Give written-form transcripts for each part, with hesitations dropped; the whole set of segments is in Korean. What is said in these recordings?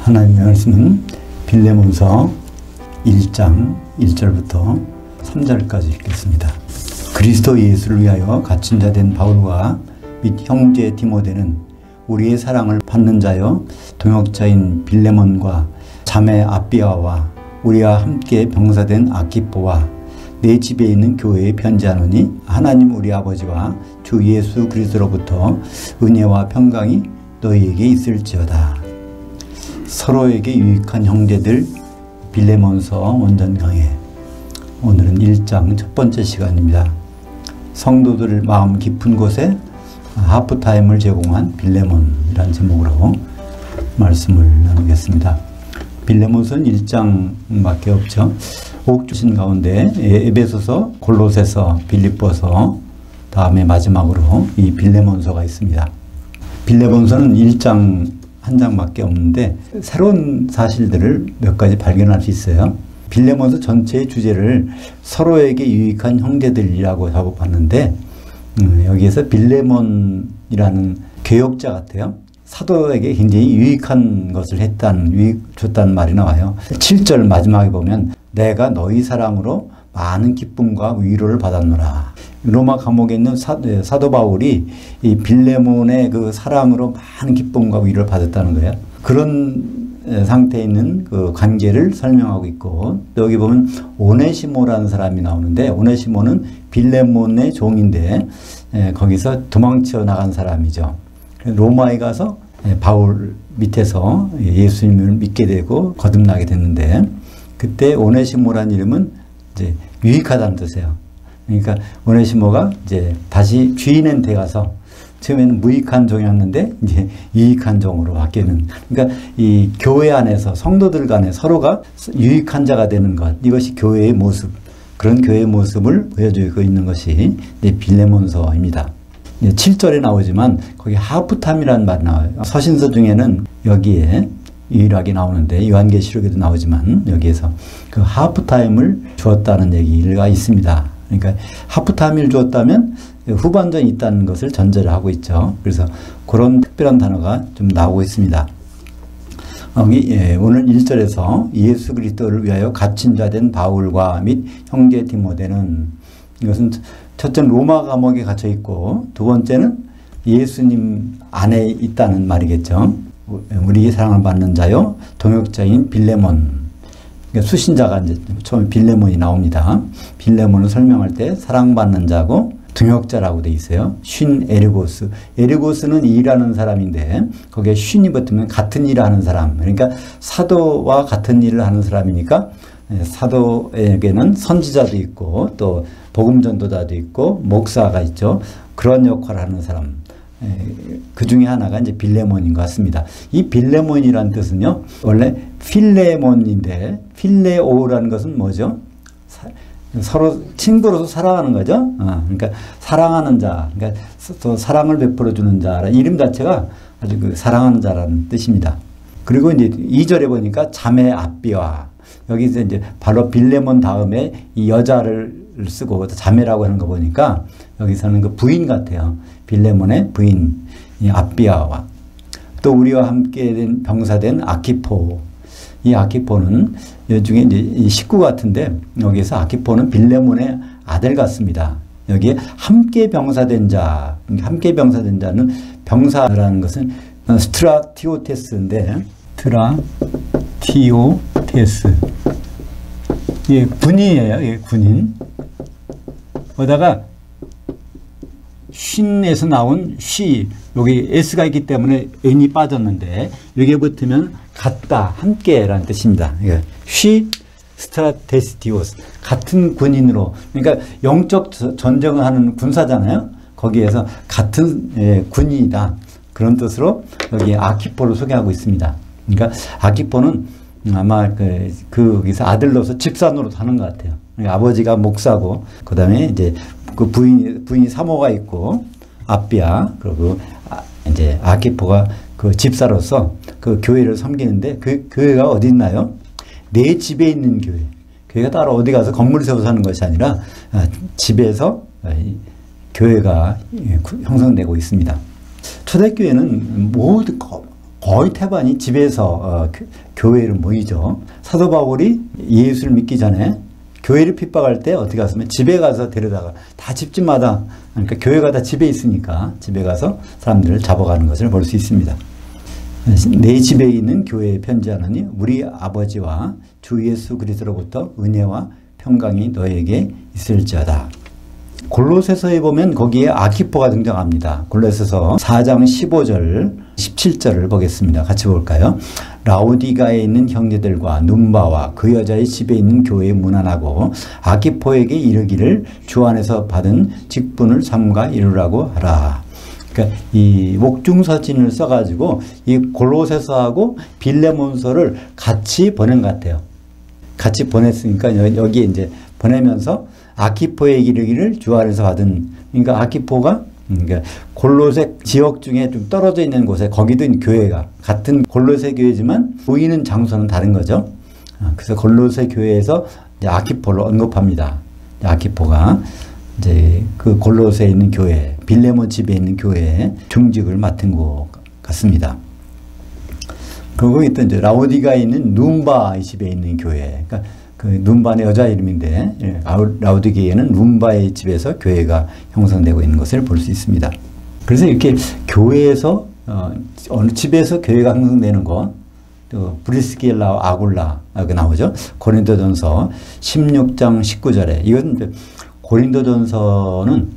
하나님의 말씀은 빌레몬서 1장 1절부터 3절까지 읽겠습니다. 그리스도 예수를 위하여 갇힌 자 된 바울과 및 형제 디모데는 우리의 사랑을 받는 자여 동역자인 빌레몬과 자매 아비아와 우리와 함께 병사된 아키포와 내 집에 있는 교회에 편지하노니 하나님 우리 아버지와 주 예수 그리스도로부터 은혜와 평강이 너희에게 있을지어다. 서로에게 유익한 형제들 빌레몬서 원전 강해. 오늘은 1장 첫 번째 시간입니다. 성도들 마음 깊은 곳에 하프타임을 제공한 빌레몬이라는 제목으로 말씀을 나누겠습니다. 빌레몬서는 1장밖에 없죠. 옥주신 가운데 에베소서, 골로새서, 빌립보서, 다음에 마지막으로 이 빌레몬서가 있습니다. 빌레몬서는 1장 한 장밖에 없는데 새로운 사실들을 몇 가지 발견할 수 있어요. 빌레몬서 전체의 주제를 서로에게 유익한 형제들이라고 잡아봤는데 여기에서 빌레몬이라는 교역자 같아요. 사도에게 굉장히 유익한 것을 줬다는 말이 나와요. 7절 마지막에 보면 내가 너희 사랑으로 많은 기쁨과 위로를 받았노라. 로마 감옥에 있는 사도 바울이 이 빌레몬의 그 사랑으로 많은 기쁨과 위로를 받았다는 거예요. 그런 상태에 있는 그 관계를 설명하고 있고, 여기 보면 오네시모라는 사람이 나오는데, 오네시모는 빌레몬의 종인데 거기서 도망쳐 나간 사람이죠. 로마에 가서 바울 밑에서 예수님을 믿게 되고 거듭나게 됐는데, 그때 오네시모라는 이름은 이제 유익하다는 뜻이에요. 그러니까 오네시모가 이제 다시 주인한테 가서 처음에는 무익한 종이었는데 이제 유익한 종으로 바뀌는. 그러니까 이 교회 안에서 성도들 간에 서로가 유익한 자가 되는 것, 이것이 교회의 모습, 그런 교회의 모습을 보여주고 있는 것이 이제 빌레몬서입니다. 7절에 나오지만 거기 하프타임이라는 말이 나와요. 서신서 중에는 여기에 유일하게 나오는데 요한계시록에도 나오지만 여기에서 그 하프타임을 주었다는 얘기가 있습니다. 그러니까 하프타임을 주었다면 후반전이 있다는 것을 전제를 하고 있죠. 그래서 그런 특별한 단어가 좀 나오고 있습니다. 오늘 1절에서 예수 그리스도를 위하여 갇힌 자 된 바울과 및 형제 디모데는, 이것은 첫째는 로마 감옥에 갇혀 있고 두 번째는 예수님 안에 있다는 말이겠죠. 우리의 사랑을 받는 자요 동역자인 빌레몬, 그러니까 수신자가 이제 처음에 빌레몬이 나옵니다. 빌레몬을 설명할 때 사랑받는 자고 동역자라고 돼 있어요. 쉰 에르고스. 에르고스는 일하는 사람인데 거기에 쉰이 붙으면 같은 일을 하는 사람. 그러니까 사도와 같은 일을 하는 사람이니까 사도에게는 선지자도 있고 또 복음 전도자도 있고 목사가 있죠. 그런 역할을 하는 사람. 그 중에 하나가 이제 빌레몬인 것 같습니다. 이 빌레몬이라는 뜻은요, 원래 필레몬인데 필레오라는 것은 뭐죠? 서로 친구로서 사랑하는 거죠. 그러니까 사랑하는 자, 그러니까 또 사랑을 베풀어 주는 자, 이름 자체가 아주 그 사랑하는 자라는 뜻입니다. 그리고 이제 2절에 보니까 자매 아비와, 여기서 이제 바로 빌레몬 다음에 이 여자를 쓰고 자매라고 하는 거 보니까 여기서는 그 부인 같아요. 빌레몬의 부인 아비아와 또 우리와 함께 된 병사된 아키포. 이 아키포는 요중에 이제 이 식구 같은데 여기서 아키포는 빌레몬의 아들 같습니다. 여기에 함께 병사된 자, 함께 병사된 자는 병사라는 것은 스트라티오테스인데, 스트라티오테스, 예, 군인이에요. 예, 군인. 거기다가 쉰에서 나온 쉬, 여기 s가 있기 때문에 n이 빠졌는데 여기에 붙으면 같다, 함께라는 뜻입니다. 쉬 스트라테스티오스, 같은 군인으로, 그러니까 영적 전쟁을 하는 군사잖아요. 거기에서 같은 군인이다, 그런 뜻으로 여기 아키포를 소개하고 있습니다. 그러니까 아키포는 아마 거기서 아들로서 집사 노릇 하는 것 같아요. 그러니까 아버지가 목사고, 그 다음에 이제 그 부인이 사모가 있고, 아비아, 그리고 이제 아키포가 그 집사로서 그 교회를 섬기는데, 그 교회가 어디 있나요? 내 집에 있는 교회. 교회가 따로 어디 가서 건물을 세워서 하는 것이 아니라 집에서 교회가 형성되고 있습니다. 초대교회는 모두 거의 태반이 집에서 교회를 모이죠. 사도 바울이 예수를 믿기 전에 교회를 핍박할 때 어떻게 갔으면 집에 가서 데려다가 다 집집마다, 그러니까 교회가 다 집에 있으니까 집에 가서 사람들을 잡아가는 것을 볼 수 있습니다. 내 집에 있는 교회에 편지하노니 우리 아버지와 주 예수 그리스도로부터 은혜와 평강이 너에게 있을지어다. 골로새서에 보면 거기에 아키포가 등장합니다. 골로새서 4장 15절 17절을 보겠습니다. 같이 볼까요? 라오디가에 있는 형제들과 눈바와 그 여자의 집에 있는 교회에 문안하고 아키포에게 이르기를 주 안에서 받은 직분을 삼가 이루라고 하라. 그러니까 이 목중서신을 써가지고 이 골로새서하고 빌레몬서를 같이 보낸 것 같아요. 같이 보냈으니까 여기에 이제 보내면서 아키포의 이르기를 주 안에서 받은, 그러니까 아키포가 그러니까 골로새 지역 중에 좀 떨어져 있는 곳에 거기도 교회가 같은 골로새 교회지만 보이는 장소는 다른 거죠. 그래서 골로새 교회에서 이제 아키포를 언급합니다. 아키포가 이제 그 골로새에 있는 교회, 빌레몬 집에 있는 교회에 중직을 맡은 것 같습니다. 그리고 또 이제 라오디가에 있는 눈바의 집에 있는 교회, 그러니까 그 눈바는 여자 이름인데 라오디게에는 눈바의 집에서 교회가 형성되고 있는 것을 볼 수 있습니다. 그래서 이렇게 교회에서 어느 집에서 교회가 형성되는 것, 또 브리스길라와 아굴라가 나오죠. 고린도전서 16장 19절에 이건 고린도전서는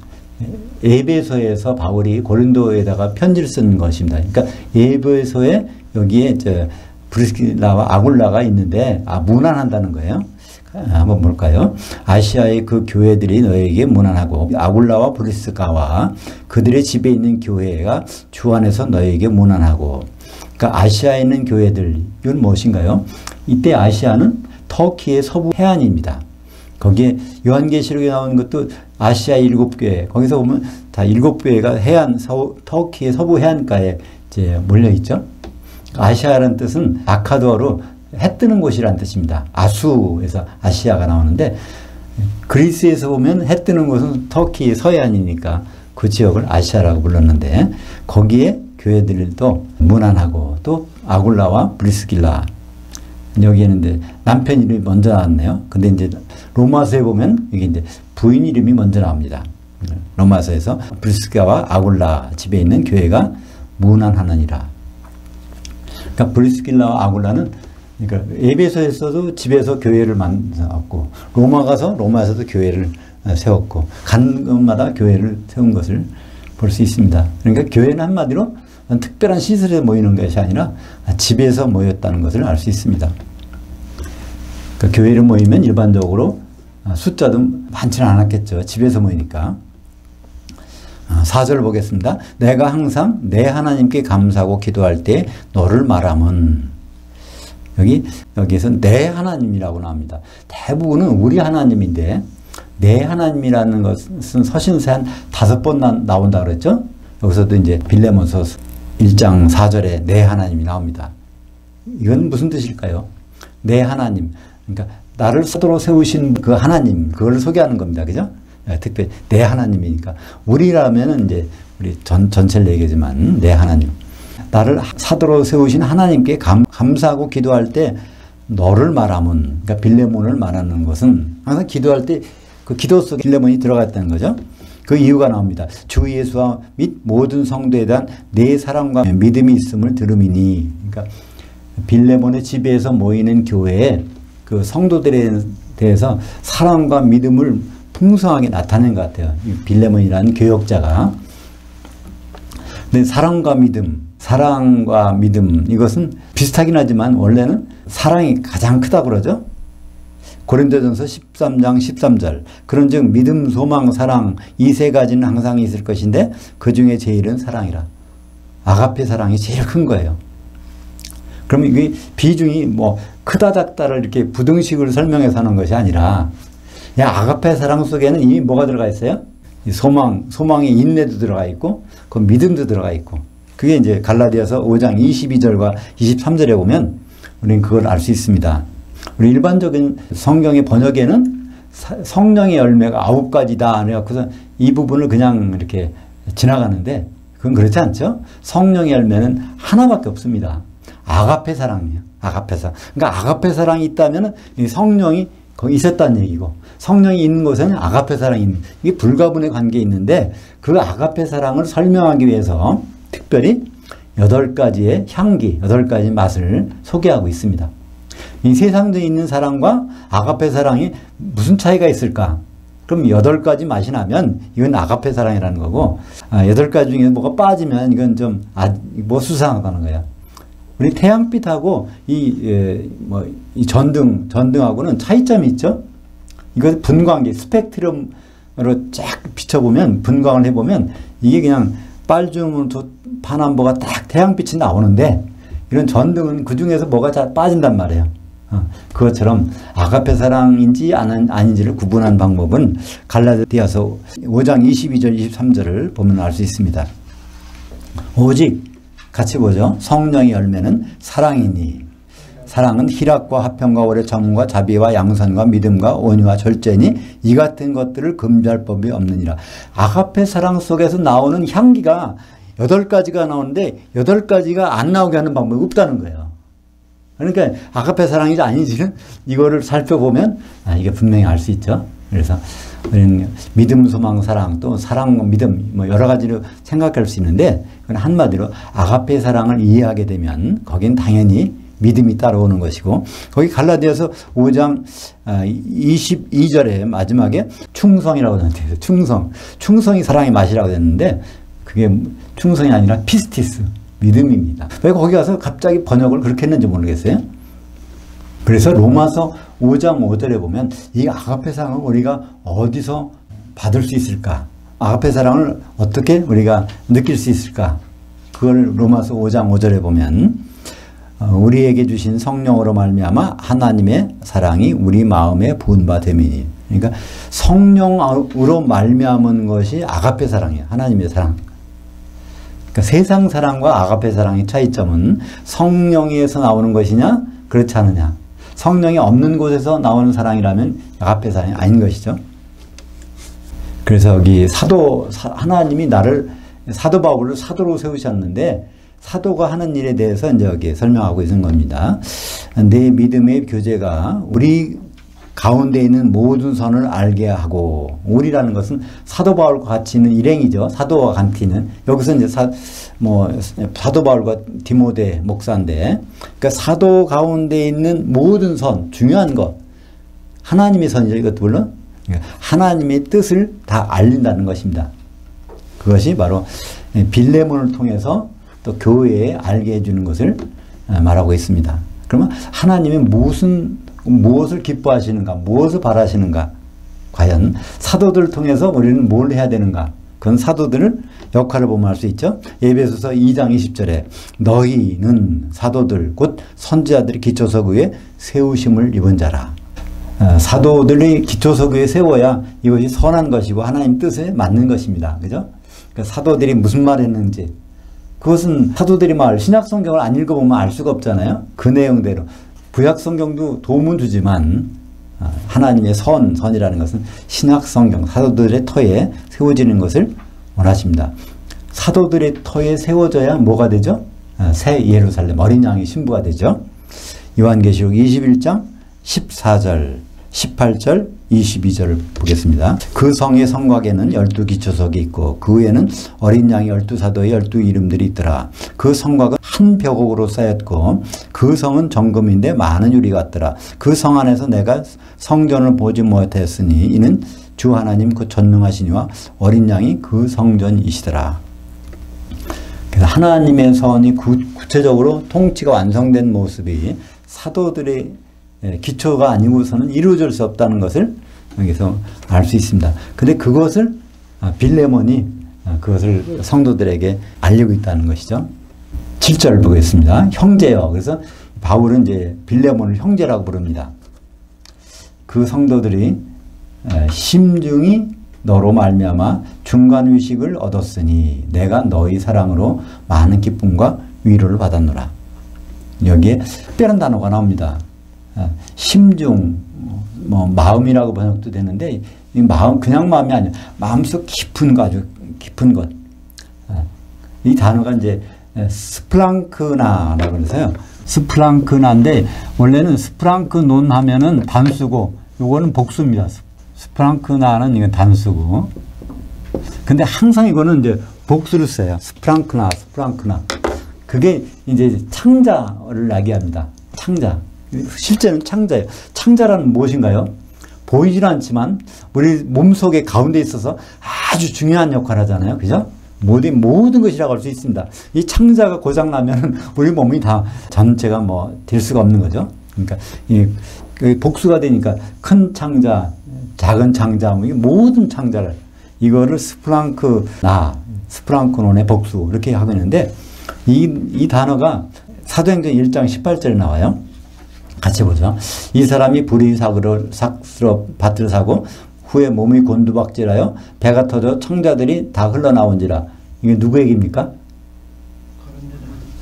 에베소에서 바울이 고린도에다가 편지를 쓴 것입니다. 그러니까 에베소에 여기에 이제 브리스길라와 아굴라가 있는데 문안한다는 거예요. 한번 볼까요? 아시아의 그 교회들이 너에게 문안하고 아굴라와 브리스가와 그들의 집에 있는 교회가 주 안에서 너에게 문안하고. 그러니까 아시아에 있는 교회들, 이건 무엇인가요? 이때 아시아는 터키의 서부 해안입니다. 거기에 요한계시록에 나오는 것도 아시아 7교회, 거기서 보면 다 7교회가 터키의 서부 해안가에 이제 몰려 있죠. 아시아라는 뜻은 아카드어로 해 뜨는 곳이라는 뜻입니다. 아수에서 아시아가 나오는데 그리스에서 보면 해 뜨는 곳은 터키 서해안이니까 그 지역을 아시아라고 불렀는데 거기에 교회들도 문안하고 또 아굴라와 브리스길라, 여기에는 이제 남편 이름이 먼저 나왔네요. 근데 이제 로마서에 보면 이게 이제 부인 이름이 먼저 나옵니다. 로마서에서 브리스가와 아굴라 집에 있는 교회가 문안하느니라. 그러니까 브리스길라와 아굴라는 그러니까 에베소에서도 집에서 교회를 만들었고 로마 가서 로마에서도 교회를 세웠고 간 곳마다 교회를 세운 것을 볼 수 있습니다. 그러니까 교회는 한마디로 특별한 시설에 모이는 것이 아니라 집에서 모였다는 것을 알 수 있습니다. 그러니까 교회를 모이면 일반적으로 숫자도 많지는 않았겠죠. 집에서 모이니까. 4절 보겠습니다. 내가 항상 내 하나님께 감사하고 기도할 때 너를 말함은, 여기에서 내 하나님이라고 나옵니다. 대부분은 우리 하나님인데 내 하나님이라는 것은 서신서에 한 5번 나온다 그랬죠. 여기서도 이제 빌레몬서 1장 4절에 내 하나님이 나옵니다. 이건 무슨 뜻일까요? 내 하나님, 그러니까 나를 사도로 세우신 그 하나님, 그걸 소개하는 겁니다. 그죠? 특별히 내 하나님이니까. 우리라면은 이제 우리 전체를 얘기하지만 내 하나님, 나를 사도로 세우신 하나님께 감사하고 기도할 때 너를 말함은, 그러니까 빌레몬을 말하는 것은 항상 기도할 때 그 기도 속에 빌레몬이 들어갔다는 거죠. 그 이유가 나옵니다. 주 예수와 및 모든 성도에 대한 내 사랑과 믿음이 있음을 들음이니. 그러니까 빌레몬의 집에서 모이는 교회에 그 성도들에 대해서 사랑과 믿음을 풍성하게 나타낸 것 같아요. 이 빌레몬이라는 교역자가. 근데 사랑과 믿음 이것은 비슷하긴 하지만 원래는 사랑이 가장 크다고 그러죠. 고린도전서 13장 13절 그런즉 믿음, 소망, 사랑 이 세 가지는 항상 있을 것인데 그 중에 제일은 사랑이라. 아가페 사랑이 제일 큰 거예요. 그러면 이게 비중이 뭐 크다 작다를 이렇게 부등식으로 설명해서 하는 것이 아니라 아가페 사랑 속에는 이미 뭐가 들어가 있어요? 소망의 인내도 들어가 있고 그 믿음도 들어가 있고, 그게 이제 갈라디아서 5장 22절과 23절에 보면 우리는 그걸 알 수 있습니다. 우리 일반적인 성경의 번역에는 성령의 열매가 9가지다. 그래서 이 부분을 그냥 이렇게 지나가는데 그건 그렇지 않죠? 성령의 열매는 하나밖에 없습니다. 아가페 사랑이에요. 아가페 사랑. 그러니까 아가페 사랑이 있다면 성령이 거기 있었다는 얘기고, 성령이 있는 곳에는 아가페 사랑이 있는, 이게 불가분의 관계에 있는데, 그 아가페 사랑을 설명하기 위해서 특별히 8가지의 향기, 8가지 맛을 소개하고 있습니다. 이 세상에 있는 사랑과 아가페 사랑이 무슨 차이가 있을까? 그럼 8가지 맛이 나면 이건 아가페 사랑이라는 거고, 8가지 중에 뭐가 빠지면 이건 좀 수상하다는 거야. 우리 태양빛하고 이 전등하고는 차이점이 있죠? 이거 분광기, 스펙트럼으로 쫙 비춰보면, 분광을 해보면 이게 그냥 빨주노 파남보가 딱 태양빛이 나오는데, 이런 전등은 그 중에서 뭐가 잘 빠진단 말이에요. 그것처럼 아가페 사랑인지 아닌지를 구분한 방법은 갈라디아서 5장 22절 23절을 보면 알 수 있습니다. 오직 같이 보죠. 성령의 열매는 사랑이니, 사랑은 희락과 화평과 오래 참음과 자비와 양선과 믿음과 온유와 절제니 이 같은 것들을 금지할 법이 없느니라. 아가페 사랑 속에서 나오는 향기가 8가지가 나오는데 8가지가 안 나오게 하는 방법이 없다는 거예요. 그러니까 아가페 사랑인지 아닌지는 이거를 살펴보면 이게 분명히 알 수 있죠. 그래서 우리는 믿음, 소망, 사랑, 또 사랑, 믿음 여러 가지로 생각할 수 있는데, 그건 한마디로 아가페 사랑을 이해하게 되면 거긴 당연히 믿음이 따라오는 것이고, 거기 갈라디아서 5장 22절에 마지막에 충성이라고 되는데, 충성이 사랑의 맛이라고 됐는데 그게 충성이 아니라 피스티스, 믿음입니다. 왜 거기 가서 갑자기 번역을 그렇게 했는지 모르겠어요. 그래서 로마서 5장 5절에 보면 이 아가페 사랑을 우리가 어디서 받을 수 있을까? 아가페 사랑을 어떻게 우리가 느낄 수 있을까? 그걸 로마서 5장 5절에 보면 우리에게 주신 성령으로 말미암아 하나님의 사랑이 우리 마음에 부은 바 됨이니. 그러니까 성령으로 말미암은 것이 아가페 사랑이에요. 하나님의 사랑. 그러니까 세상 사랑과 아가페 사랑의 차이점은 성령에서 나오는 것이냐, 그렇지 않느냐. 성령이 없는 곳에서 나오는 사랑이라면 아가페 사랑이 아닌 것이죠. 그래서 여기 하나님이 나를, 사도 바울을 사도로 세우셨는데, 사도가 하는 일에 대해서 이제 여기 설명하고 있는 겁니다. 내 믿음의 교제가 우리 가운데 있는 모든 선을 알게 하고, 우리라는 것은 사도 바울과 같이 있는 일행이죠. 사도와 같이 있는. 여기서 이제 사도 바울과 디모데 목사인데, 그러니까 사도 가운데 있는 모든 선, 중요한 것, 하나님의 선이죠. 이것도 물론 하나님의 뜻을 다 알린다는 것입니다. 그것이 바로 빌레몬을 통해서 또 교회에 알게 해주는 것을 말하고 있습니다. 그러면 하나님이 무엇을 기뻐하시는가, 무엇을 바라시는가, 과연 사도들을 통해서 우리는 뭘 해야 되는가, 그건 사도들의 역할을 보면 알 수 있죠. 에베소서 2장 20절에 너희는 사도들 곧 선지자들이 기초석 위에 세우심을 입은 자라. 사도들이 기초석 위에 세워야 이것이 선한 것이고 하나님 뜻에 맞는 것입니다. 그죠? 그러니까 사도들이 무슨 말을 했는지, 그것은 사도들이 신약 성경을 안 읽어보면 알 수가 없잖아요. 그 내용대로. 구약 성경도 도움은 주지만 하나님의 선이라는 것은 신약 성경, 사도들의 터에 세워지는 것을 원하십니다. 사도들의 터에 세워져야 뭐가 되죠? 새 예루살렘, 어린 양의 신부가 되죠. 요한계시록 21장 14절, 18절, 22절을 보겠습니다. 그 성의 성곽에는 12기초석이 있고 그 위에는 어린 양의 12사도의 12이름들이 있더라. 그 성곽은 한 벽옥으로 쌓였고 그 성은 정금인데 많은 유리 같더라. 그 성 안에서 내가 성전을 보지 못했으니 이는 주 하나님 그 전능하시니와 어린 양이 그 성전이시더라. 그래서 하나님의 선이 구체적으로 통치가 완성된 모습이 사도들의 기초가 아니고서는 이루어질 수 없다는 것을 여기서 알 수 있습니다. 근데 그것을 빌레몬이 그것을 성도들에게 알리고 있다는 것이죠. 7절 보겠습니다. 형제여. 그래서 바울은 이제 빌레몬을 형제라고 부릅니다. 그 성도들이 심중히 너로 말미암아 중간 의식을 얻었으니 내가 너희 사랑으로 많은 기쁨과 위로를 받았노라. 여기에 특별한 단어가 나옵니다. 심중, 마음이라고 번역도 되는데, 이 마음, 그냥 마음이 아니라 마음속 깊은 거, 아주 깊은 것. 이 단어가 이제 스플랑크나라고 그래서요. 스플랑크나인데 원래는 스프랑크논 하면은 단수고 요거는 복수입니다. 스프랑크나는 이건 단수고. 근데 항상 이거는 이제 복수를 써요. 스프랑크나. 그게 이제 창자를 야기합니다. 창자. 실제는 창자예요. 창자라는 무엇인가요? 보이지는 않지만 우리 몸속에 가운데 있어서 아주 중요한 역할을 하잖아요. 그죠? 모든 것이라고 할 수 있습니다. 이 창자가 고장나면 우리 몸이 다 전체가 뭐 될 수가 없는 거죠. 그러니까 이 복수가 되니까 큰 창자, 작은 창자, 뭐 모든 창자를 이거를 스프랑크논의 복수 이렇게 하고 있는데 이 단어가 사도행전 1장 18절에 나와요. 같이 보죠. 이 사람이 불의 사고로 밭을 사고 후에 몸이 곤두박질하여 배가 터져 청자들이 다 흘러나온지라. 이게 누구 얘기입니까?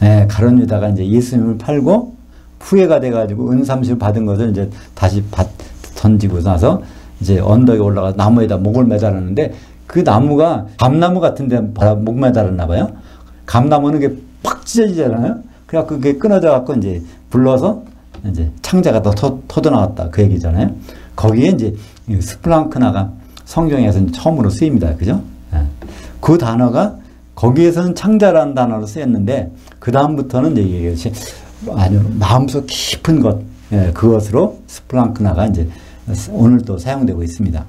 네, 가룟 유다가 이제 예수님을 팔고 후회가 돼가지고 은삼십을 받은 것을 이제 다시 던지고 나서 이제 언덕에 올라가 나무에다 목을 매달았는데 그 나무가 감나무 같은데 목 매달았나 봐요. 감나무는 게 팍 찢어지잖아요. 그래갖고 그게 끊어져 갖고 이제 불러서 이제 창자가 더 터져나왔다 그 얘기잖아요. 거기에 이제 스플랑크나가 성경에서는 처음으로 쓰입니다. 그죠? 그 단어가 거기에서는 창자라는 단어로 쓰였는데 그 다음부터는 이제 이것이 아주 마음속 깊은 것 그것으로 스플랑크나가 이제 오늘 또 사용되고 있습니다.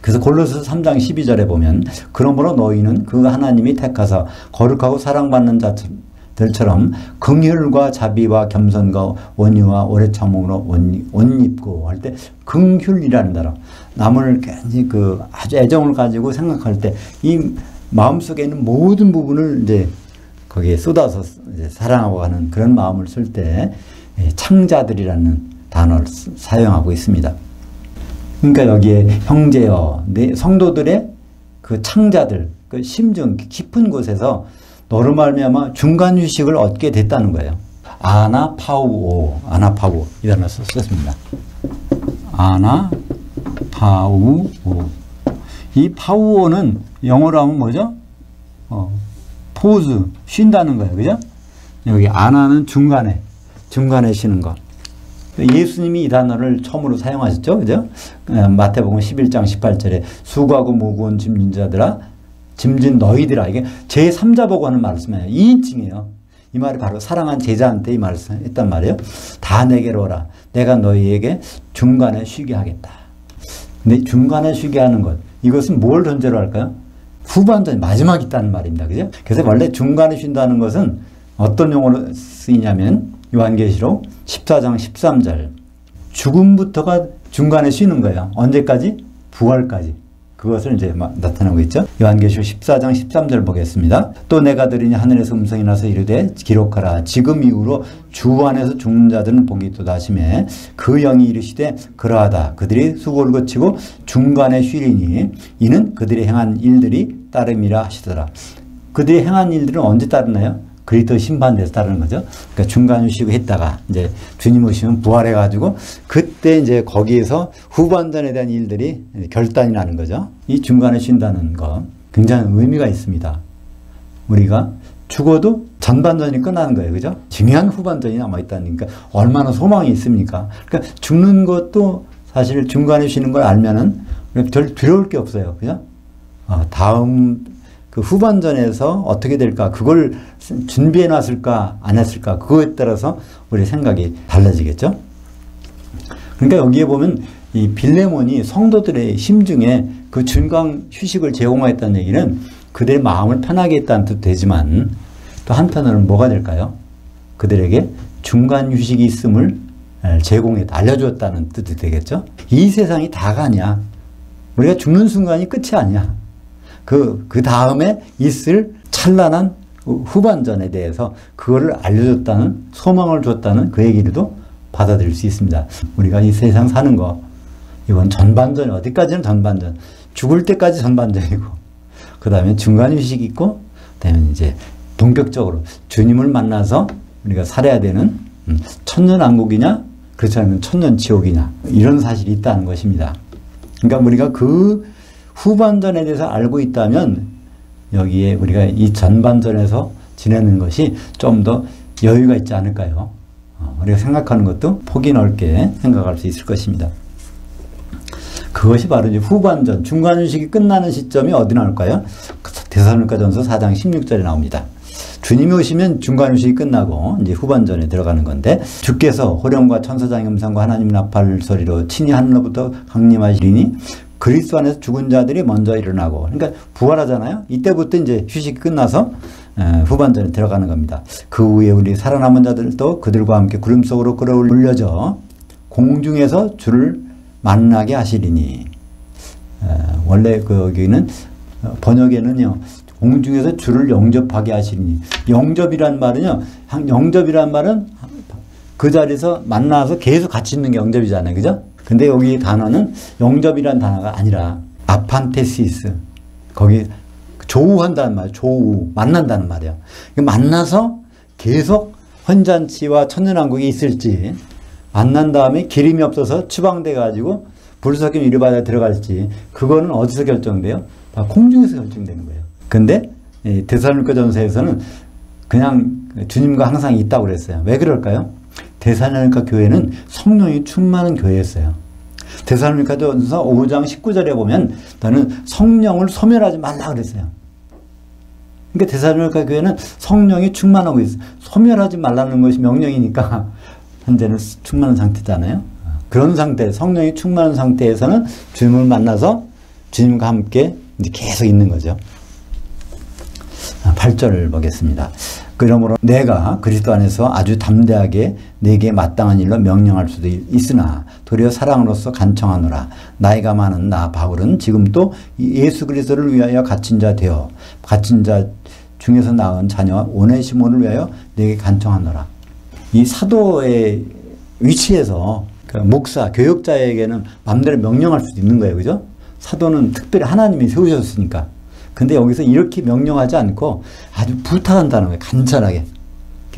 그래서 골로새서 3장 12절에 보면 그러므로 너희는 그 하나님이 택하사 거룩하고 사랑받는 자들처럼 긍휼과 자비와 겸손과 온유와 오래 참음으로 옷 입고 할 때 긍휼이라는 단어 남을 그 아주 애정을 가지고 생각할 때 이 마음속에 있는 모든 부분을 이제 거기에 쏟아서 이제 사랑하고 하는 그런 마음을 쓸 때 창자들이라는 단어를 사용하고 있습니다. 그러니까 여기에 형제여, 성도들의 그 창자들, 그 심중 깊은 곳에서 너로 말미암아 중간 휴식을 얻게 됐다는 거예요. 아나파우오 이 단어 썼습니다. 아나파우오. 이 파우오는 영어로 하면 뭐죠? 포즈, 쉰다는 거예요. 그죠? 여기 아나는 중간에 쉬는 것. 예수님이 이 단어를 처음으로 사용하셨죠. 그죠? 마태복음 11장 18절에 수고하고 무거운 짐진 자들아, 짐진 너희들아. 이게 제3자 보고 하는 말씀이에요. 2인칭이에요. 이 말이 바로 사랑한 제자한테 이 말을 했단 말이에요. 다 내게로 오라. 내가 너희에게 중간에 쉬게 하겠다. 근데 중간에 쉬게 하는 것. 이것은 뭘 전제로 할까요? 후반전, 마지막 있다는 말입니다. 그죠? 그래서 원래 중간에 쉰다는 것은 어떤 용어로 쓰이냐면 요한계시록 14장 13절. 죽음부터가 중간에 쉬는 거예요. 언제까지? 부활까지. 그것을 이제 나타나고 있죠. 요한계시록 14장 13절 보겠습니다. 또 내가 들으니 하늘에서 음성이 나서 이르되 기록하라. 지금 이후로 주 안에서 죽는 자들은 복이 있도다 하시매 그 영이 이르시되 그러하다. 그들이 수고를 거치고 중간에 쉬리니 이는 그들이 행한 일들이 따름이라 하시더라. 그들이 행한 일들은 언제 따르나요? 그리스도 심판돼서 따르는 거죠. 그러니까 중간 휴식을 했다가 이제 주님 오시면 부활해가지고 그때 이제 거기에서 후반전에 대한 일들이 결단이 나는 거죠. 이 중간에 쉰다는 거 굉장히 의미가 있습니다. 우리가 죽어도 전반전이 끝나는 거예요. 그죠? 중요한 후반전이 남아있다니까 얼마나 소망이 있습니까? 그러니까 죽는 것도 사실 중간에 쉬는 걸 알면은 별 두려울 게 없어요. 그죠? 다음 그 후반전에서 어떻게 될까? 그걸 준비해 놨을까? 안 했을까? 그거에 따라서 우리 생각이 달라지겠죠? 그러니까 여기에 보면 이 빌레몬이 성도들의 심중에 그 중간 휴식을 제공하였다는 얘기는 그들의 마음을 편하게 했다는 뜻도 되지만 또 한편으로는 뭐가 될까요? 그들에게 중간 휴식이 있음을 제공했다, 알려주었다는 뜻이 되겠죠? 이 세상이 다가 아니야. 우리가 죽는 순간이 끝이 아니야. 그 다음에 있을 찬란한 후반전에 대해서 그거를 알려줬다는, 소망을 줬다는 그 얘기도 받아들일 수 있습니다. 우리가 이 세상 사는 거, 이건 전반전, 어디까지는 전반전, 죽을 때까지 전반전이고, 그 다음에 중간 휴식이 있고, 그 다음에 이제 본격적으로 주님을 만나서 우리가 살아야 되는 천년왕국이냐, 그렇지 않으면 천년지옥이냐, 이런 사실이 있다는 것입니다. 그러니까 우리가 그 후반전에 대해서 알고 있다면 여기에 우리가 이 전반전에서 지내는 것이 좀 더 여유가 있지 않을까요? 우리가 생각하는 것도 폭이 넓게 생각할 수 있을 것입니다. 그것이 바로 이제 후반전, 중간휴식이 끝나는 시점이 어디 나올까요? 데살로니가전서 4장 16절에 나옵니다. 주님이 오시면 중간휴식이 끝나고 이제 후반전에 들어가는 건데, 주께서 호령과 천사장의 음성과 하나님 나팔 소리로 친히 하늘로부터 강림하시리니 그리스도 안에서 죽은 자들이 먼저 일어나고, 그러니까 부활하잖아요. 이때부터 이제 휴식이 끝나서 후반전에 들어가는 겁니다. 그 후에 우리 살아남은 자들도 그들과 함께 구름 속으로 끌어올려져 공중에서 주를 만나게 하시리니. 원래 여기는 번역에는요, 공중에서 주를 영접하게 하시리니. 영접이란 말은요, 영접이란 말은 그 자리에서 만나서 계속 같이 있는 게 영접이잖아요. 그죠? 근데 여기 단어는 영접이란 단어가 아니라 아판테시스, 거기 조우한다는 말이에요. 조우, 만난다는 말이에요. 만나서 계속 헌잔치와 천년왕국이 있을지, 만난 다음에 기름이 없어서 추방돼 가지고 불섞임 유리바다에 들어갈지, 그거는 어디서 결정돼요? 공중에서 결정되는 거예요. 근데 데살로니가전서에서는 그냥 주님과 항상 있다고 그랬어요. 왜 그럴까요? 데살로니가 교회는 성령이 충만한 교회였어요. 데살로니가전서 5장 19절에 보면 너는 성령을 소멸하지 말라 그랬어요. 그러니까 데살로니가 교회는 성령이 충만하고 있어요. 소멸하지 말라는 것이 명령이니까 현재는 충만한 상태잖아요. 그런 상태, 성령이 충만한 상태에서는 주님을 만나서 주님과 함께 이제 계속 있는 거죠. 8절을 보겠습니다. 그러므로 내가 그리스도 안에서 아주 담대하게 내게 마땅한 일로 명령할 수도 있으나 도리어 사랑으로서 간청하노라. 나이가 많은 나 바울은 지금 또 예수 그리스도를 위하여 갇힌 자 되어 갇힌 자 중에서 낳은 자녀 오네시모를 위하여 내게 간청하노라. 이 사도의 위치에서 그 목사, 교역자에게는 마음대로 명령할 수도 있는 거예요. 그죠? 사도는 특별히 하나님이 세우셨으니까. 근데 여기서 이렇게 명령하지 않고 아주 부탁한다는 거예요. 간절하게.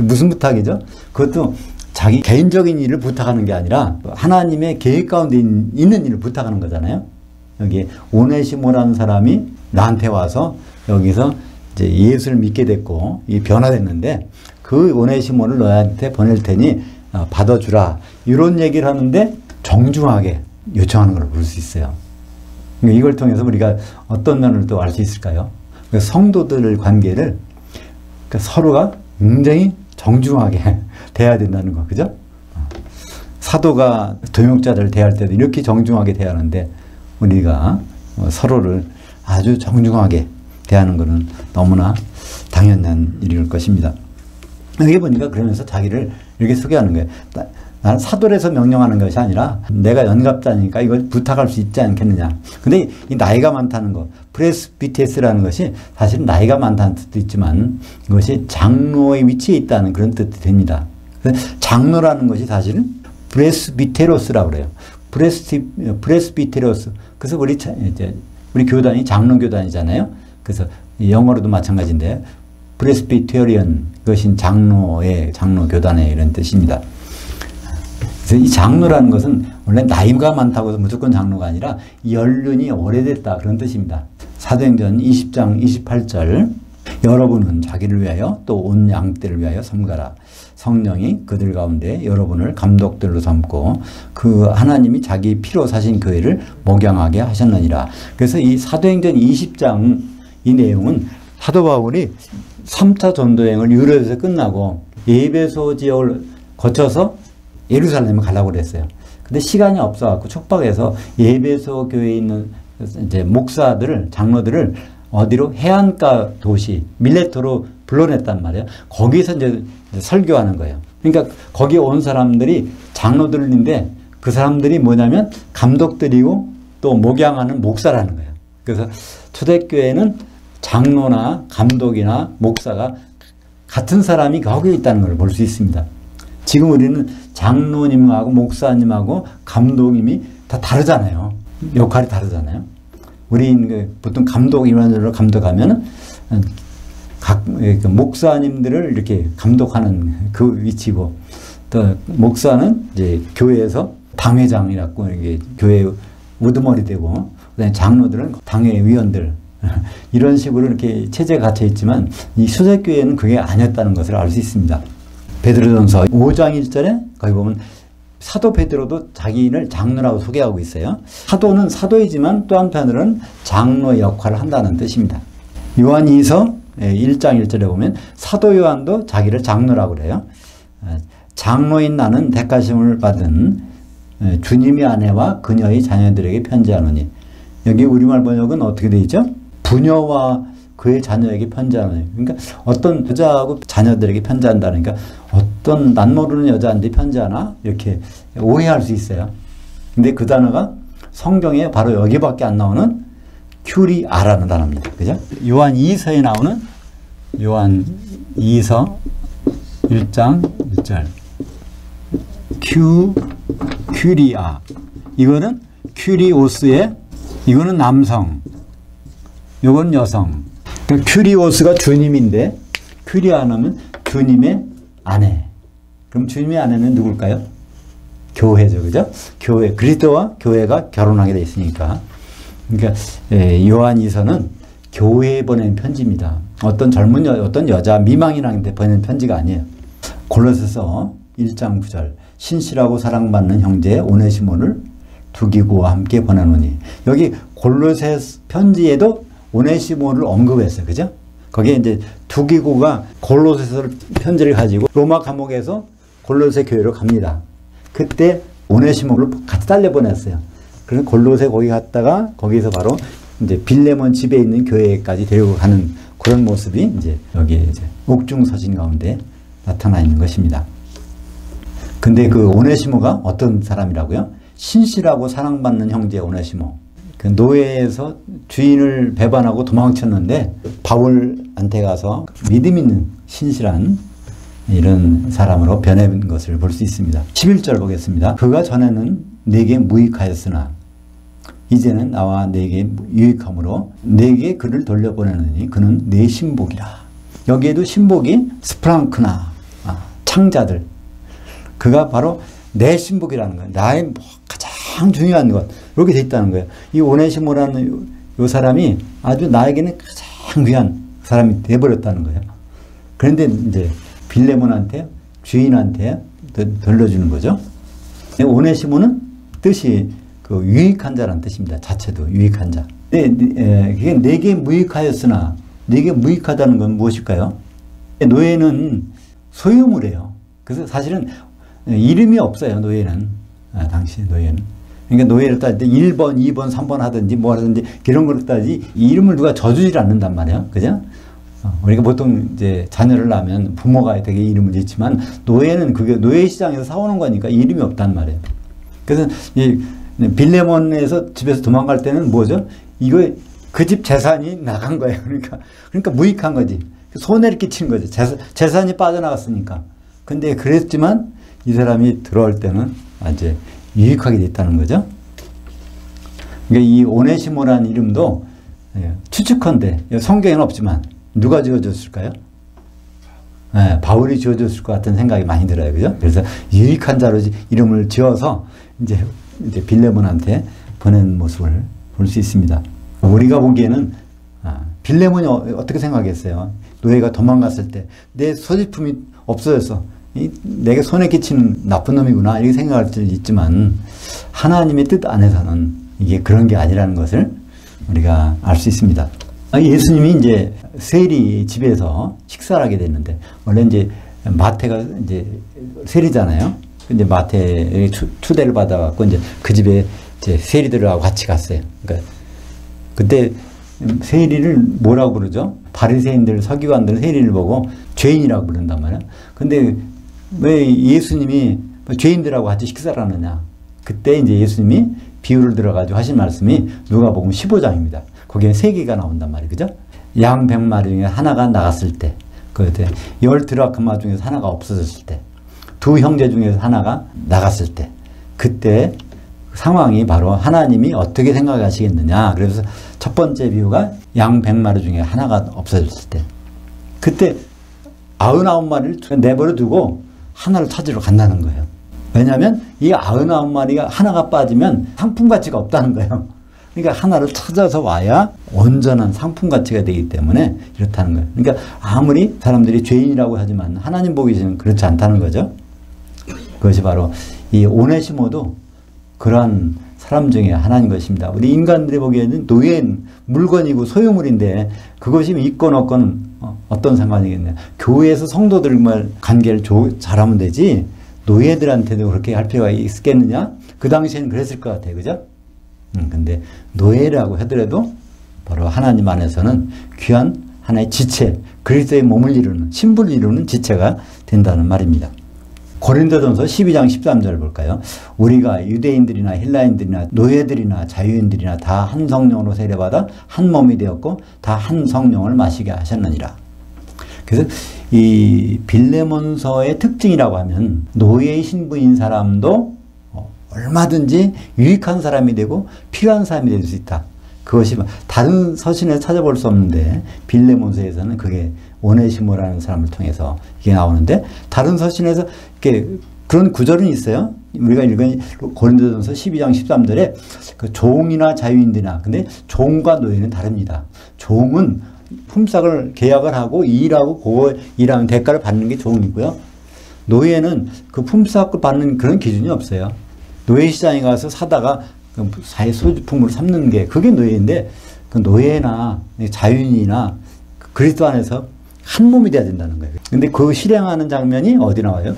무슨 부탁이죠? 그것도 자기 개인적인 일을 부탁하는 게 아니라 하나님의 계획 가운데 있는 일을 부탁하는 거잖아요. 여기 오네시모라는 사람이 나한테 와서 여기서 이제 예수를 믿게 됐고 변화됐는데, 그 오네시모를 너한테 보낼 테니 받아주라. 이런 얘기를 하는데 정중하게 요청하는 걸 볼 수 있어요. 이걸 통해서 우리가 어떤 면을 또 알 수 있을까요? 성도들 관계를 서로가 굉장히 정중하게 대해야 된다는 거, 그죠? 사도가 동역자들을 대할 때도 이렇게 정중하게 대하는데 우리가 서로를 아주 정중하게 대하는 것은 너무나 당연한 일일 것입니다. 여기 보니까 그러면서 자기를 이렇게 소개하는 거예요. 나는 사도라서 명령하는 것이 아니라 내가 연갑자니까 이걸 부탁할 수 있지 않겠느냐. 근데 이 나이가 많다는 거, 프레스비테스라는 것이 사실 나이가 많다는 뜻도 있지만 이것이 장로의 위치에 있다는 그런 뜻이 됩니다. 장로라는 것이 사실은 프레스비테로스라고 그래요. 프레스비테로스. 그래서 우리 교단이 장로교단이잖아요. 그래서 영어로도 마찬가지인데 프레스비테리언, 그것이 장로의, 장로교단의 이런 뜻입니다. 그래서 이 장로라는 것은 원래 나이가 많다고 해서 무조건 장로가 아니라 연륜이 오래됐다, 그런 뜻입니다. 사도행전 20장 28절, 여러분은 자기를 위하여 또 온 양떼를 위하여 섬가라. 성령이 그들 가운데 여러분을 감독들로 삼고 그 하나님이 자기 피로 사신 교회를 목양하게 하셨느니라. 그래서 이 사도행전 20장 이 내용은 사도 바울이 3차 전도여행을 유럽에서 끝나고 에베소 지역을 거쳐서 예루살렘에 가려고 그랬어요. 근데 시간이 없어갖고 촉박해서 에베소 교회에 있는 이제 목사들을, 장로들을 어디로 해안가 도시 밀레토로 불러냈단 말이에요. 거기서 이제 설교하는 거예요. 그러니까 거기에 온 사람들이 장로들인데 그 사람들이 뭐냐면 감독들이고 또 목양하는 목사라는 거예요. 그래서 초대교회는 장로나 감독이나 목사가 같은 사람이 거기에 있다는 걸 볼 수 있습니다. 지금 우리는 장로님하고 목사님하고 감독님이 다 다르잖아요. 역할이 다르잖아요. 우리 보통 감독 일반적으로 감독하면은 각 목사님들을 이렇게 감독하는 그 위치고, 또 목사는 이제 교회에서 당회장이라고 이게 교회 우두머리 되고, 그다음에 장로들은 당회 위원들, 이런 식으로 이렇게 체제가 갇혀 있지만 이 수색교회는 그게 아니었다는 것을 알 수 있습니다. 베드로전서 5장 1절에 거기 보면 사도 베드로도 자기를 장로라고 소개하고 있어요. 사도는 사도이지만 또 한편으로는 장로의 역할을 한다는 뜻입니다. 요한2서 1장 1절에 보면 사도 요한도 자기를 장로라고 그래요. 장로인 나는 대가심을 받은 주님의 아내와 그녀의 자녀들에게 편지하노니. 여기 우리말 번역은 어떻게 되어 있죠? 부녀와 그의 자녀에게 편지하노니. 그러니까 어떤 여자하고 자녀들에게 편지한다니까 어떤 난 모르는 여자한테 편지하나? 이렇게 오해할 수 있어요. 근데 그 단어가 성경에 바로 여기밖에 안 나오는 큐리아라는 단어입니다. 그죠? 요한 2서에 나오는 요한 2서 1장 1절. 큐리아. 이거는 큐리오스의, 이거는 남성, 이건 여성. 그러니까 큐리오스가 주님인데 큐리아는 주님의 아내. 그럼 주님의 아내는 누굴까요? 교회죠. 그죠? 교회. 그리스도와 교회가 결혼하게 돼 있으니까. 그러니까 요한2서는 교회에 보낸 편지입니다. 어떤 젊은 어떤 여자 미망인한테 보낸 편지가 아니에요. 골로새서 1장 9절. 신실하고 사랑받는 형제 오네시모를 두기고와 함께 보내노니. 여기 골로새 편지에도 오네시모를 언급했어요. 그죠? 거기에 이제 두기고가 골로새서 편지를 가지고 로마 감옥에서 골로새 교회로 갑니다. 그때 오네시모를 같이 딸려 보냈어요. 그래서 골로새 거기 갔다가 거기서 바로 이제 빌레몬 집에 있는 교회까지 데리고 가는 그런 모습이 이제 여기 이제 옥중서신 가운데 나타나 있는 것입니다. 근데 그 오네시모가 어떤 사람이라고요? 신실하고 사랑받는 형제 오네시모. 그 노예에서 주인을 배반하고 도망쳤는데 바울한테 가서 믿음 있는 신실한 이런 사람으로 변해본 것을 볼 수 있습니다. 11절 보겠습니다. 그가 전에는 내게 무익하였으나 이제는 나와 내게 유익함으로 내게 그를 돌려보내느니 그는 내 신복이라. 여기에도 신복이 스프랑크나 창자들. 그가 바로 내 신복이라는 거예요. 나의 가장 중요한 것. 이렇게 돼 있다는 거예요. 이 오네시모라는 이 사람이 아주 나에게는 가장 귀한 사람이 돼버렸다는 거예요. 그런데 이제 빌레몬한테 주인한테 돌려주는 거죠. 오네시모는 뜻이 그 유익한 자라는 뜻입니다. 자체도 유익한 자. 그게 내게 무익하였으나 내게 무익하다는 건 무엇일까요? 노예는 소유물이에요. 그래서 사실은 이름이 없어요. 노예는. 당시 노예는. 그러니까 노예를 따질 때 1번, 2번, 3번 하든지 뭐 하든지 이런 걸 따지 이름을 누가 져주질 않는단 말이에요. 그죠? 우리가 보통 이제 자녀를 낳으면 부모가 되게 이름을 짓지만 노예는 그게 노예 시장에서 사오는 거니까 이름이 없단 말이에요. 그래서 이 빌레몬에서 집에서 도망갈 때는 뭐죠? 이거 그 집 재산이 나간 거예요. 그러니까 무익한 거지. 손해를 끼친 거지. 재산이 빠져나갔으니까. 근데 그랬지만 이 사람이 들어올 때는 이제 유익하게 됐다는 거죠. 그러니까 이 오네시모라는 이름도 추측컨대 성경에는 없지만 누가 지어줬을까요? 바울이 지어줬을 것 같은 생각이 많이 들어요. 그죠? 그래서 유익한 자로 이름을 지어서 이제 빌레몬한테 보낸 모습을 볼 수 있습니다. 우리가 보기에는 빌레몬이 어떻게 생각했어요? 노예가 도망갔을 때 내 소지품이 없어졌어. 내게 손에 끼치는 나쁜 놈이구나 이렇게 생각할 수도 있지만 하나님의 뜻 안에서는 이게 그런 게 아니라는 것을 우리가 알 수 있습니다. 예수님이 이제 세리 집에서 식사를 하게 됐는데 원래 이제 마태가 이제 세리잖아요. 근데 마태의 초대를 받아갖고 이제 그 집에 이제 세리들하고 같이 갔어요. 그러니까 그때 세리를 뭐라고 부르죠? 바리새인들, 서기관들 세리를 보고 죄인이라고 부른단 말이야. 근데 왜 예수님이 죄인들하고 같이 식사를 하느냐? 그때 이제 예수님이 비유를 들어가지고 하신 말씀이 누가복음 15장입니다. 거기에 세 개가 나온단 말이에요. 그죠? 양 100마리 중에 하나가 나갔을 때, 그때 10드라크마 중에서 하나가 없어졌을 때, 두 형제 중에서 하나가 나갔을 때, 그때 상황이 바로 하나님이 어떻게 생각하시겠느냐. 그래서 첫 번째 비유가 양 100마리 중에 하나가 없어졌을 때, 그때 99마리를 내버려 두고 하나를 찾으러 간다는 거예요. 왜냐하면 이 99마리가 하나가 빠지면 상품 가치가 없다는 거예요. 그러니까 하나를 찾아서 와야 온전한 상품 가치가 되기 때문에 이렇다는 거예요. 그러니까 아무리 사람들이 죄인이라고 하지만 하나님 보기 전에는 그렇지 않다는 거죠. 그것이 바로 이 오네시모도 그러한 사람 중에 하나인 것입니다. 우리 인간들이 보기에는 노예는 물건이고 소유물인데 그것이 있건 없건 어떤 상관이겠냐. 교회에서 성도들만 관계를 잘하면 되지 노예들한테도 그렇게 할 필요가 있겠느냐? 그 당시에는 그랬을 것 같아요. 그죠? 근데 노예라고 하더라도 바로 하나님 안에서는 귀한 하나의 지체, 그리스도의 몸을 이루는, 신부를 이루는 지체가 된다는 말입니다. 고린도전서 12장 13절 볼까요? 우리가 유대인들이나 헬라인들이나 노예들이나 자유인들이나 다 한 성령으로 세례받아 한 몸이 되었고 다 한 성령을 마시게 하셨느니라. 그래서 이 빌레몬서의 특징이라고 하면 노예의 신부인 사람도 얼마든지 유익한 사람이 되고 필요한 사람이 될 수 있다. 그것이 다른 서신에서 찾아볼 수 없는데 빌레몬서에서는 그게 오네시모라는 사람을 통해서 이게 나오는데 다른 서신에서 이렇게 그런 구절은 있어요. 우리가 읽은 고린도전서 12장 13절에 그 종이나 자유인들이나 근데 종과 노예는 다릅니다. 종은 품삯을 계약을 하고 일하고 그 일하면 대가를 받는 게 종이고요. 노예는 그 품삯을 받는 그런 기준이 없어요. 노예 시장에 가서 사다가 자기 소지품으로 삼는 게 그게 노예인데 그 노예나 자유인이나 그리스도 안에서 한 몸이 돼야 된다는 거예요. 근데 그 실행하는 장면이 어디 나와요?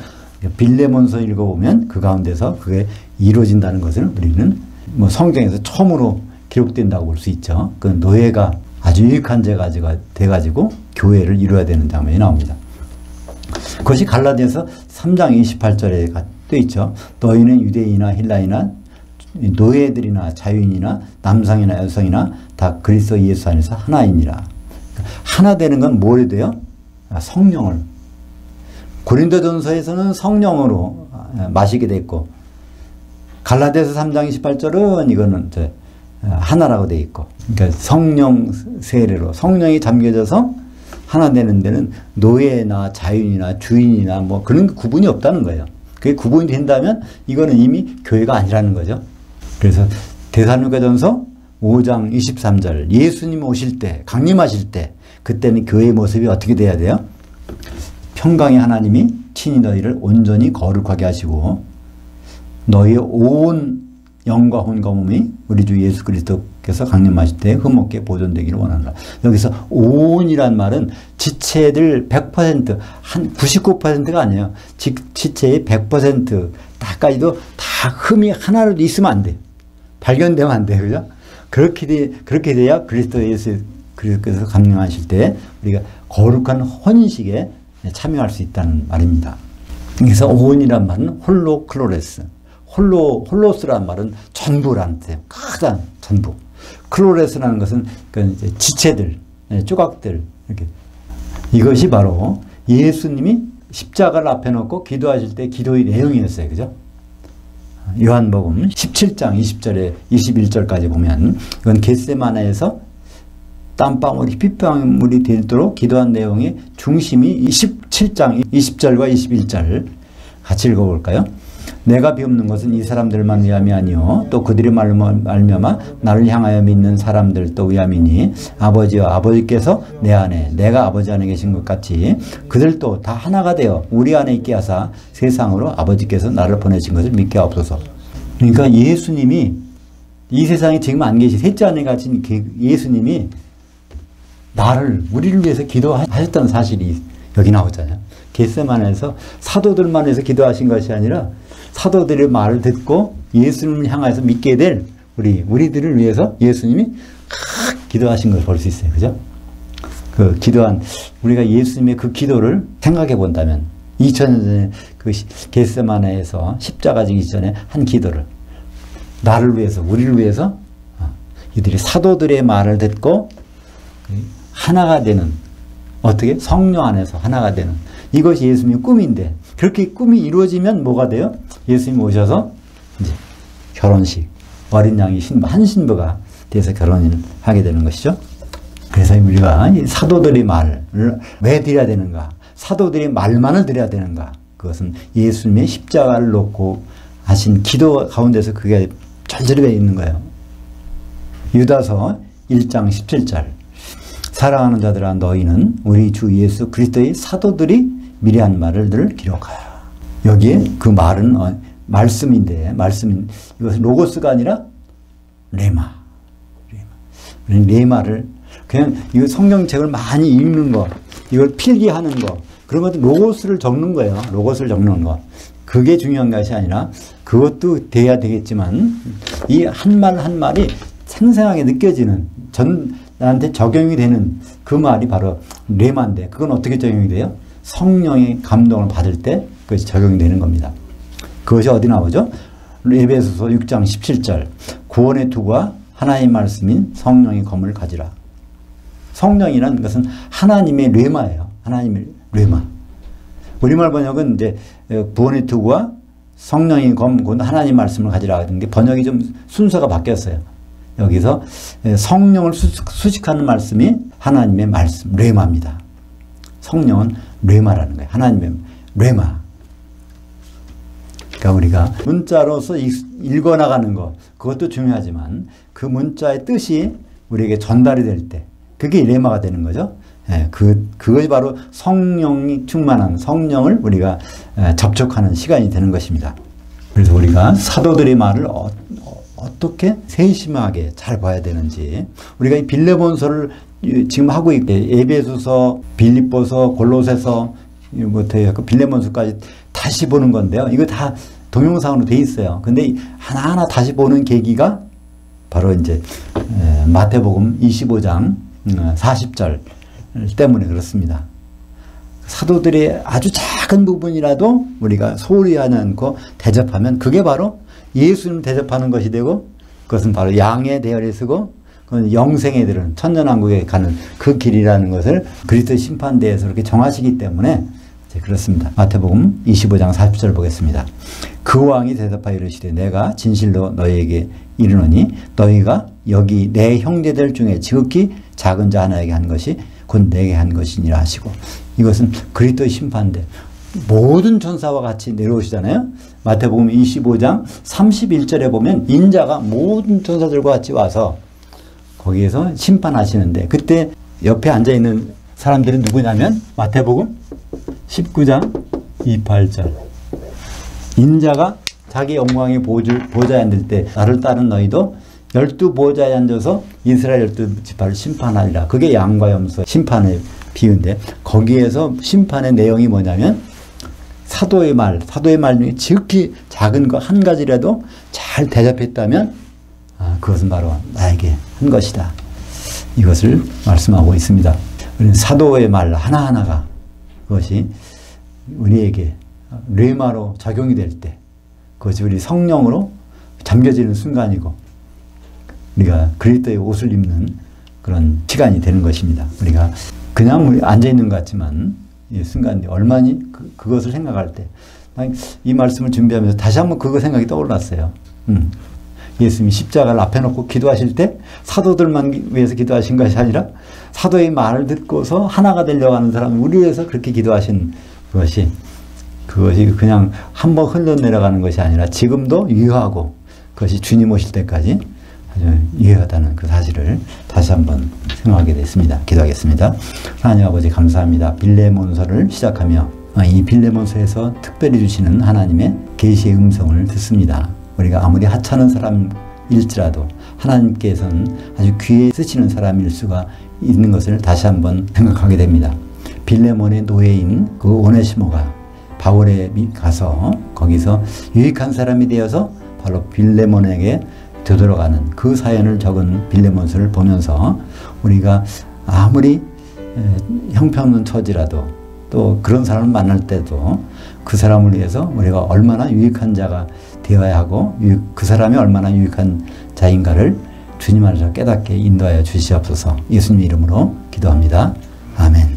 빌레몬서 읽어보면 그 가운데서 그게 이루어진다는 것을 우리는 뭐 성경에서 처음으로 기록된다고 볼 수 있죠. 그 노예가 아주 유익한 죄가 돼가지고 교회를 이루어야 되는 장면이 나옵니다. 그것이 갈라디아서 3장 28절에 또 있죠. 너희는 유대인이나 헬라이나 노예들이나 자유인이나 남성이나 여성이나 다 그리스도 예수 안에서 하나이니라. 하나 되는 건 뭘 돼요? 성령을. 고린도전서에서는 성령으로 마시게 됐고 갈라디아서 3장 28절은 이거는 하나라고 돼 있고 그러니까 성령 세례로 성령이 잠겨져서 하나 되는 데는 노예나 자유인이나 주인이나 뭐 그런 구분이 없다는 거예요. 그게 구분이 된다면 이거는 이미 교회가 아니라는 거죠. 그래서 데살로니가전서 5장 23절 예수님 오실 때 강림하실 때 그때는 교회의 모습이 어떻게 돼야 돼요? 평강의 하나님이 친히 너희를 온전히 거룩하게 하시고 너희의 온 영과 혼과 몸이 우리 주 예수 그리스도께서 강림하실 때 흠없게 보존되기를 원한다. 여기서 온이란 말은 지체들 100%, 한 99%가 아니에요. 지체의 100% 다까지도 다 흠이 하나라도 있으면 안 돼요. 발견되면 안 돼요. 그죠? 그렇게 돼야 그리스도 예수 그리스도께서 강림하실 때 우리가 거룩한 혼인식에 참여할 수 있다는 말입니다. 그래서 온이란 말은 홀로클로레스. 홀로스라는 말은 전부라는 뜻이에요. 크다, 전부. 클로레스라는 것은 그 지체들, 조각들. 이렇게. 이것이 바로 예수님이 십자가를 앞에 놓고 기도하실 때 기도의 내용이었어요. 그죠? 요한복음 17장 20절에 21절까지 보면 이건 겟세마네에서 땀방울이 핏방울이 되도록 기도한 내용의 중심이 27장 20절과 21절 같이 읽어볼까요? 내가 비옵는 것은 이 사람들만 위함이 아니요 또 그들이 말미암아 나를 향하여 믿는 사람들도 위함이니 아버지여 아버지께서 내 안에 내가 아버지 안에 계신 것 같이 그들도 다 하나가 되어 우리 안에 있게 하사 세상으로 아버지께서 나를 보내신 것을 믿게 하옵소서. 그러니까 예수님이 이 세상에 지금 안 계신 셋째 안에 갇힌 예수님이 우리를 위해서 기도하셨다는 사실이 여기 나오잖아요. 겟세마네에서 사도들만 해서 기도하신 것이 아니라 사도들의 말을 듣고 예수님을 향해서 믿게 될 우리들을 위해서 예수님이 기도하신 것을 볼 수 있어요. 그죠? 그 기도한, 우리가 예수님의 그 기도를 생각해 본다면 2000년 전에 그 겟세마네에서 십자가 지기 전에 한 기도를 나를 위해서, 우리를 위해서 이들이 사도들의 말을 듣고 하나가 되는, 어떻게? 성령 안에서 하나가 되는, 이것이 예수님의 꿈인데, 그렇게 꿈이 이루어지면 뭐가 돼요? 예수님이 오셔서 이제 결혼식, 어린 양이 한 신부가 돼서 결혼을 하게 되는 것이죠. 그래서 우리가 이 사도들의 말을 왜 드려야 되는가? 사도들의 말만을 드려야 되는가? 그것은 예수님의 십자가를 놓고 하신 기도 가운데서 그게 절절히 있는 거예요. 유다서 1장 17절. 사랑하는 자들아 너희는 우리 주 예수 그리스도의 사도들이 미리 한 말을 늘 기록하라. 여기에 그 말은 말씀인데 이것은 로고스가 아니라 레마. 레마를 그냥 이 성경책을 많이 읽는 거, 이걸 필기하는 거, 그런 것도 로고스를 적는 거예요. 로고스를 적는 거. 그게 중요한 것이 아니라 그것도 돼야 되겠지만 이 한 말 한 말이 생생하게 느껴지는 나한테 적용이 되는 그 말이 바로 레마인데 그건 어떻게 적용이 돼요? 성령의 감동을 받을 때 그것이 적용이 되는 겁니다. 그것이 어디 나오죠? 에베소서 6장 17절. 구원의 투구와 하나님의 말씀인 성령의 검을 가지라. 성령이라는 것은 하나님의 레마예요. 하나님의 레마. 우리말 번역은 이제 구원의 투구와 성령의 검, 하나님 말씀을 가지라 하는 게 번역이 좀 순서가 바뀌었어요. 여기서 성령을 수식하는 말씀이 하나님의 말씀, 레마입니다. 성령은 레마라는 거예요. 하나님의 레마. 그러니까 우리가 문자로서 읽어나가는 것, 그것도 중요하지만 그 문자의 뜻이 우리에게 전달이 될 때 그게 레마가 되는 거죠. 그것이 바로 성령이 충만한 성령을 우리가 접촉하는 시간이 되는 것입니다. 그래서 우리가 사도들의 말을 어떻게 세심하게 잘 봐야 되는지, 우리가 이 빌레몬서를 지금 하고 있게 에베소서, 빌립보서, 골로새서, 빌레몬서까지 다시 보는 건데요. 이거 다 동영상으로 돼 있어요. 근데 하나하나 다시 보는 계기가 바로 이제 마태복음 25장 40절 때문에 그렇습니다. 사도들의 아주 작은 부분이라도 우리가 소홀히 하지 않고 대접하면 그게 바로 예수님 대접하는 것이 되고, 그것은 바로 양의 대열에 서고 그건 영생에 들은 천년왕국에 가는 그 길이라는 것을 그리스도 심판대에서 그렇게 정하시기 때문에 그렇습니다. 마태복음 25장 40절 보겠습니다. 그 왕이 대답하여 이르시되 내가 진실로 너희에게 이르노니 너희가 여기 내 형제들 중에 지극히 작은 자 하나에게 한 것이 곧 내게 한 것이니라 하시고, 이것은 그리스도의 심판대 모든 천사와 같이 내려오시잖아요. 마태복음 25장 31절에 보면 인자가 모든 천사들과 같이 와서 거기에서 심판하시는데, 그때 옆에 앉아있는 사람들이 누구냐면 마태복음 19장 28절. 인자가 자기 영광의 보좌에 앉을 때 나를 따른 너희도 12보좌에 앉아서 이스라엘 12지파를 심판하리라. 그게 양과 염소 심판의 비유인데, 거기에서 심판의 내용이 뭐냐면 사도의 말 중에 지극히 작은 거 한 가지라도 잘 대접했다면 그것은 바로 나에게 한 것이다. 이것을 말씀하고 있습니다. 사도의 말 하나하나가 그것이 우리에게 레마로 작용이 될 때 그것이 우리 성령으로 잠겨지는 순간이고 우리가 그리스도의 옷을 입는 그런 시간이 되는 것입니다. 우리가 그냥 우리 앉아있는 것 같지만 이 순간이 얼마니 그것을 생각할 때 이 말씀을 준비하면서 다시 한번 그거 생각이 떠올랐어요. 예수님이 십자가를 앞에 놓고 기도하실 때 사도들만 위해서 기도하신 것이 아니라 사도의 말을 듣고서 하나가 되려고 하는 사람 우리 위해서 그렇게 기도하신 그것이 그냥 한번 흘러내려가는 것이 아니라 지금도 유효하고 그것이 주님 오실 때까지 아주 유효하다는 그 사실을 다시 한번 생각하게 됐습니다. 기도하겠습니다. 하나님 아버지 감사합니다. 빌레몬서를 시작하며 이 빌레몬서에서 특별히 주시는 하나님의 계시의 음성을 듣습니다. 우리가 아무리 하찮은 사람일지라도 하나님께서는 아주 귀에 쓰시는 사람일 수가 있는 것을 다시 한번 생각하게 됩니다. 빌레몬의 노예인 그 오네시모가 바울에 가서 거기서 유익한 사람이 되어서 바로 빌레몬에게 되돌아가는 그 사연을 적은 빌레몬서를 보면서 우리가 아무리 형편없는 처지라도 또 그런 사람을 만날 때도 그 사람을 위해서 우리가 얼마나 유익한 자가 되어야 하고 그 사람이 얼마나 유익한 자인가를 주님 안에서 깨닫게 인도하여 주시옵소서. 예수님 이름으로 기도합니다. 아멘.